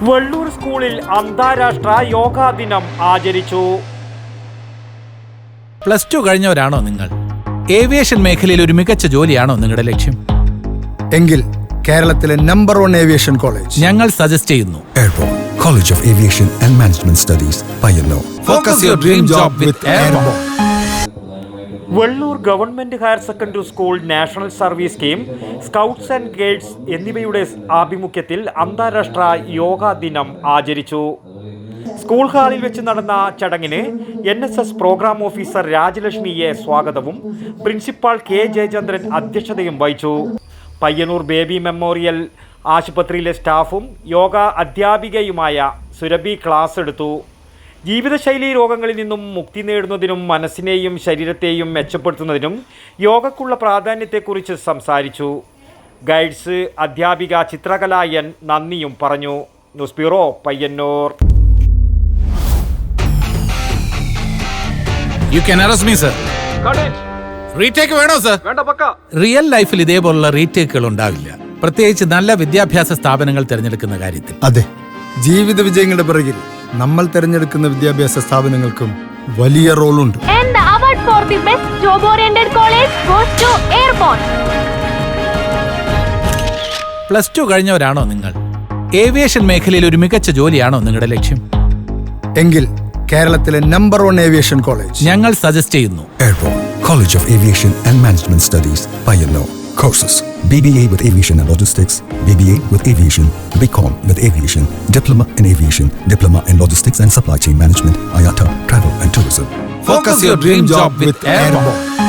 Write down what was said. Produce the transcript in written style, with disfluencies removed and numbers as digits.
വെള്ളൂർ സ്കൂളിൽ അന്താരാഷ്ട്ര യോഗാ ദിനം ആചരിച്ചു. പ്ലസ് ടു കഴിഞ്ഞവരാണോ നിങ്ങൾ? ഏവിയേഷൻ മേഖലയിൽ ഒരു മികച്ച ജോലിയാണോ നിങ്ങളുടെ ലക്ഷ്യം? എങ്കിൽ കേരളത്തിലെ നമ്പർ 1 ഏവിയേഷൻ കോളേജ് ഞങ്ങൾ സജസ്റ്റ് ചെയ്യുന്നു. Airborne College of Aviation and Management Studies, Payyanur. Focus your dream job with Airborne. Vellur government higher secondary school national service scheme, scouts and guides എന്നിവയുടെ ആഭിമുഖ്യത്തിൽ അന്താരാഷ്ട്ര യോഗാ ദിനം ആചരിച്ചു. സ്കൂൾ ഹാളിൽ വെച്ച് നടന്ന ചടങ്ങിന് NSS പ്രോഗ്രാം ഓഫീസർ രാജലക്ഷ്മിയെ സ്വാഗതവും പ്രിൻസിപ്പാൾ K. ജയചന്ദ്രൻ അധ്യക്ഷതയും വഹിച്ചു. പയ്യന്നൂർ ബേബി മെമ്മോറിയൽ ആശുപത്രിയിലെ സ്റ്റാഫും യോഗ അധ്യാപികയുമായ സുരഭി ക്ലാസ് എടുത്തു. ജീവിതശൈലി രോഗങ്ങളിൽ നിന്നും മുക്തി നേടുന്നതിനും മനസ്സിനെയും ശരീരത്തെയും മെച്ചപ്പെടുത്തുന്നതിനും യോഗയ്ക്കുള്ള പ്രാധാന്യത്തെക്കുറിച്ച് സംസാരിച്ചു. ഗൈഡ്സ് അധ്യാപിക ചിത്രകല N നന്ദിയും പറഞ്ഞു. News bureau, Payyanur. You can arrest me, sir. Retake വേണോ സർ? റിയൽ ലൈഫിൽ ഇതേപോലുള്ള റീടേക്കുകൾ ഉണ്ടാവില്ല, പ്രത്യേകിച്ച് നല്ല വിദ്യാഭ്യാസ സ്ഥാപനങ്ങൾ തിരഞ്ഞെടുക്കുന്ന കാര്യത്തിൽ. അതെ, ജീവിത വിജയങ്ങളുടെ പിറകിൽ നമ്മൾ തിരഞ്ഞെടുക്കുന്ന വിദ്യാഭ്യാസ സ്ഥാപനങ്ങൾക്കും വലിയ റോളുണ്ട്. And the award for the best job oriented college goes to Airborne. Plus two കഴിഞ്ഞവരാണോ നിങ്ങൾ? ഏവിയേഷൻ മേഖലയിൽ ഒരു മികച്ച ജോലിയാണോ നിങ്ങളുടെ ലക്ഷ്യം? എങ്കിൽ കേരളത്തിലെ നമ്പർ 1 ഏവിയേഷൻ കോളേജ് ഞങ്ങൾ സജസ്റ്റ് ചെയ്യുന്നു. Airborne College of Aviation and Management Studies, Payyanur. Courses: BBA with Aviation and Logistics, BBA with Aviation, BCom with Aviation, Diploma in Aviation, Diploma in Logistics and Supply Chain Management, IATA, Travel and Tourism. Focus your dream job with Airborne.